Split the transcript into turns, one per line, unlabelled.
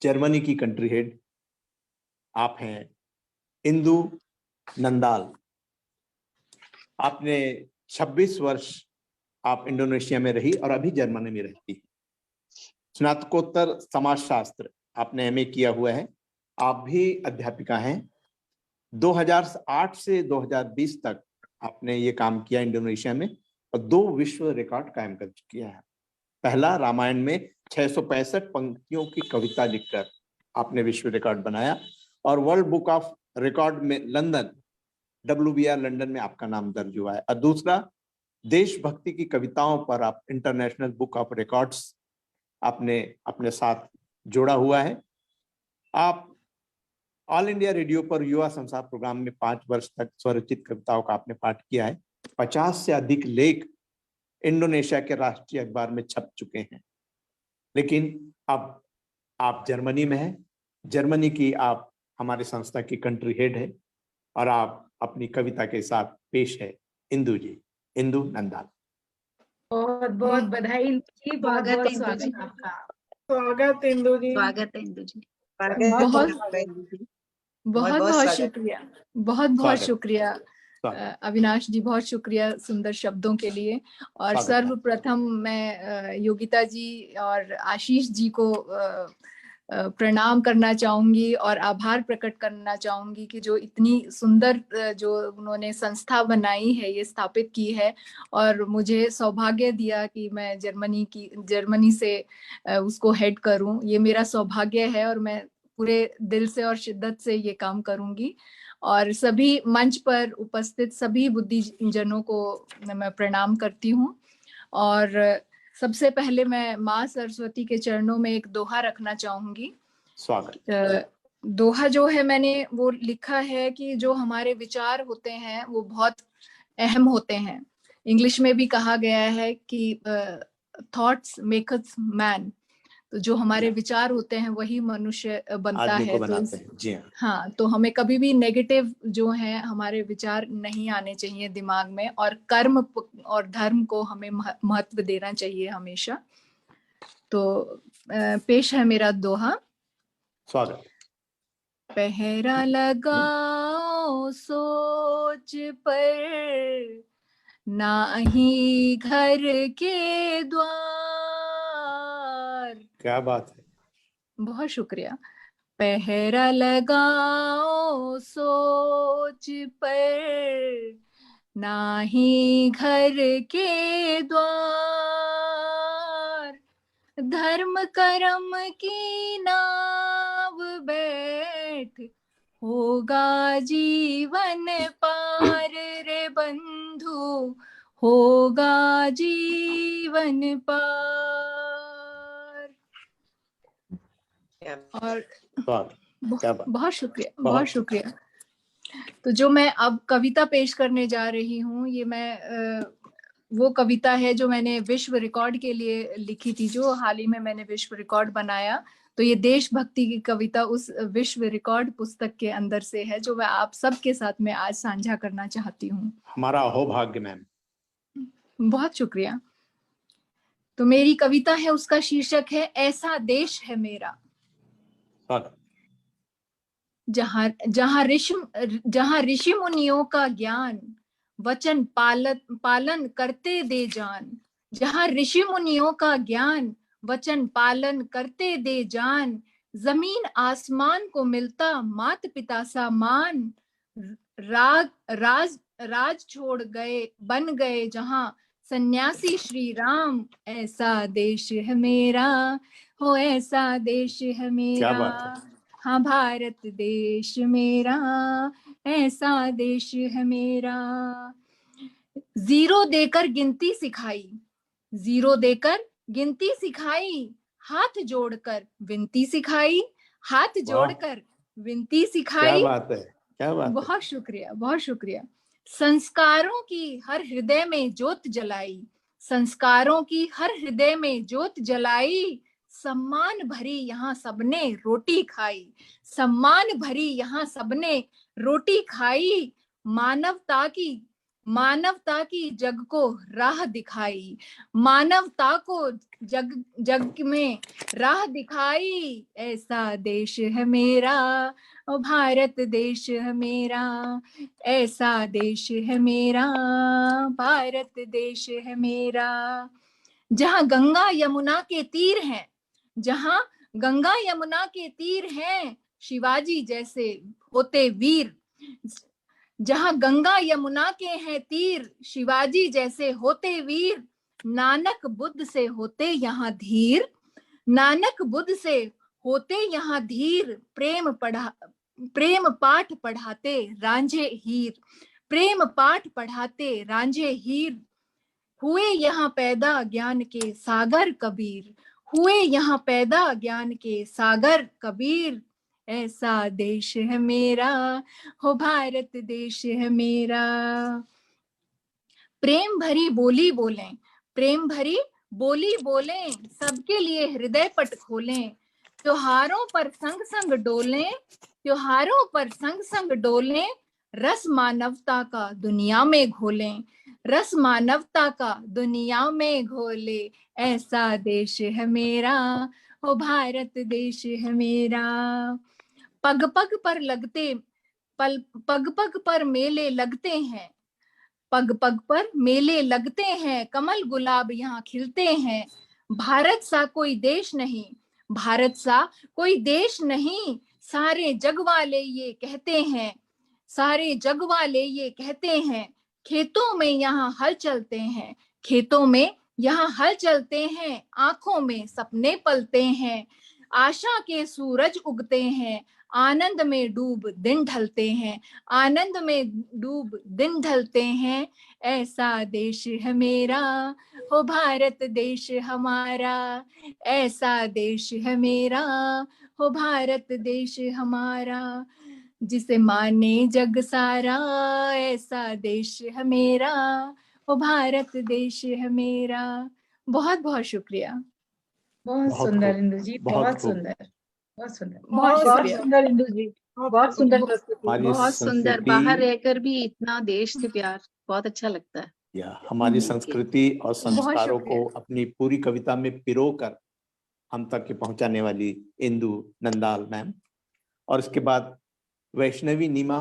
Germany की country head आप हैं इंदु नंदाल। आपने 26 वर्ष आप इंडोनेशिया में रही और अभी जर्मनी में रहती है। स्नातकोत्तर समाजशास्त्र आपने एमए किया हुआ है। आप भी अध्यापिका हैं। 2008 से 2020 तक आपने ये काम किया इंडोनेशिया में और 2 विश्व रिकॉर्ड कायम कर किया है। पहला, रामायण में 665 पंक्तियों की कविता लिखकर आपने विश्व रिकॉर्ड बनाया और वर्ल्ड बुक ऑफ रिकॉर्ड में लंदन, WBR लंदन में आपका नाम दर्ज हुआ है। और दूसरा, देशभक्ति की कविताओं पर आप इंटरनेशनल बुक ऑफ रिकॉर्ड्स आपने अपने साथ जोड़ा हुआ है। आप ऑल इंडिया रेडियो पर युवा संसार प्रोग्राम में 5 वर्ष तक स्वरचित कविताओं का आपने पाठ किया है। 50 से अधिक लेख इंडोनेशिया के राष्ट्रीय अखबार में छप चुके हैं। लेकिन अब आप जर्मनी में हैं। जर्मनी की आप हमारे संस्था की कंट्री हेड है और आप अपनी कविता के साथ पेश है इंदु जी, इंदु नंदाल।
बहुत बहुत बधाई इंदु जी, बहुत बहुत स्वागत आपका।
स्वागत इंदु जी।
स्वागत है इंदु जी।
बहुत बहुत शुक्रिया, बहुत बहुत शुक्रिया अविनाश जी, बहुत शुक्रिया सुंदर शब्दों के लिए। और सर्वप्रथम मैं योगिता जी और आशीष जी को प्रणाम करना चाहूंगी और आभार प्रकट करना चाहूंगी कि जो इतनी सुंदर जो उन्होंने संस्था बनाई है, ये स्थापित की है और मुझे सौभाग्य दिया कि मैं जर्मनी से उसको हेड करूं। ये मेरा सौभाग्य है और मैं पूरे दिल से और शिद्दत से ये काम करूंगी। और सभी मंच पर उपस्थित सभी बुद्धिजनों को मैं प्रणाम करती हूँ। और सबसे पहले मैं माँ सरस्वती के चरणों में एक दोहा रखना चाहूंगी।
स्वागत।
दोहा जो है मैंने वो लिखा है कि जो हमारे विचार होते हैं वो बहुत अहम होते हैं। इंग्लिश में भी कहा गया है कि थॉट्स मेक अस मैन। तो जो हमारे विचार होते हैं वही मनुष्य बनता है। तो
जी
हाँ, तो हमें कभी भी नेगेटिव जो है हमारे विचार नहीं आने चाहिए दिमाग में, और कर्म और धर्म को हमें महत्व देना चाहिए हमेशा। तो पेश है मेरा दोहा।
स्वागत।
पहरा लगाओ सोच पर, नाही घर के द्वार।
क्या बात है,
बहुत शुक्रिया। पहरा लगाओ सोच पर, नाही घर के द्वार। धर्म कर्म की नाव बैठ, होगा जीवन पार रे बंधु, होगा जीवन पार। और बहुत शुक्रिया, बहुत शुक्रिया। तो जो मैं अब कविता पेश करने जा रही हूँ, ये मैं वो कविता है जो मैंने विश्व रिकॉर्ड के लिए लिखी थी, जो हाल ही में मैंने विश्व रिकॉर्ड बनाया। तो ये देशभक्ति की कविता उस विश्व रिकॉर्ड पुस्तक के अंदर से है, जो मैं आप सबके साथ में आज साझा करना चाहती हूँ।
हमारा अहोभाग्य मैम।
बहुत शुक्रिया। तो मेरी कविता है, उसका शीर्षक है ऐसा देश है मेरा। जहाँ ऋषि मुनियों का ज्ञान, वचन पालन करते दे जान। जहाँ ऋषि मुनियों का ज्ञान, वचन पालन करते दे जान। जमीन आसमान को मिलता मात पिता सा मान। राज छोड़ गए बन गए जहाँ सन्यासी श्री राम। ऐसा देश है मेरा, हो ऐसा देश है मेरा।
क्या बात है।
हाँ, भारत देश मेरा, ऐसा देश है मेरा। जीरो देकर गिनती सिखाई, जीरो देकर गिनती सिखाई। हाथ जोड़कर विनती सिखाई, हाथ जोड़कर विनती सिखाई।
क्या बात है, क्या बात है।
बहुत शुक्रिया, बहुत शुक्रिया। संस्कारों की हर हृदय में ज्योत जलाई, संस्कारों की हर हृदय में ज्योत जलाई। सम्मान भरी यहाँ सबने रोटी खाई, सम्मान भरी यहाँ सबने रोटी खाई। मानवता की मानवता की जग को राह दिखाई, मानवता को जग में राह दिखाई। ऐसा देश है मेरा, ओ भारत देश है मेरा, ऐसा देश है मेरा, भारत देश है मेरा। जहाँ गंगा यमुना के तीर हैं, जहाँ गंगा यमुना के तीर हैं, शिवाजी जैसे होते वीर। जहाँ गंगा यमुना के हैं तीर, शिवाजी जैसे होते वीर। नानक बुद्ध से होते यहाँ धीर, नानक बुद्ध से होते यहाँ धीर। प्रेम पाठ पढ़ाते रांझे हीर, प्रेम पाठ पढ़ाते रांझे हीर। हुए यहाँ पैदा ज्ञान के सागर कबीर, हुए यहाँ पैदा ज्ञान के सागर कबीर। ऐसा देश है मेरा, हो भारत देश है मेरा। प्रेम भरी बोली बोलें, प्रेम भरी बोली बोलें, सबके लिए हृदय पट खोलें। त्योहारों पर संग संग डोलें, त्योहारों पर संग संग डोलें। रस मानवता का दुनिया में घोलें, रस मानवता का दुनिया में घोले। ऐसा देश है मेरा, ओ भारत देश है मेरा। पग पग पर लगते पग पग पर मेले लगते हैं, पग पग पर मेले लगते हैं। कमल गुलाब यहाँ खिलते हैं। भारत सा कोई देश नहीं, भारत सा कोई देश नहीं। सारे जग वाले ये कहते हैं, सारे जग वाले ये कहते हैं। खेतों में यहाँ हल चलते हैं, खेतों में यहाँ हल चलते हैं। आंखों में सपने पलते हैं, आशा के सूरज उगते हैं। आनंद में डूब दिन ढलते हैं, आनंद में डूब दिन ढलते हैं। ऐसा देश है मेरा, हो भारत देश हमारा, ऐसा देश है मेरा, हो भारत देश हमारा। जिसे माने जग सारा, ऐसा देश है मेरा, हो भारत देश है मेरा। बहुत बहुत शुक्रिया।
बहुत सुंदर इंदु जी, बहुत सुंदर, बहुत सुंदर, बहुत सुंदर इंदु जी, बहुत सुंदर प्रस्तुति,
बहुत सुंदर। बाहर रहकर भी इतना देश से प्यार, बहुत अच्छा लगता है।
हमारी संस्कृति और संस्कारों को अपनी पूरी कविता में पिरोकर हम तक के पहुंचाने वाली इंदु नंदाल मैम। और इसके बाद वैष्णवी नीमा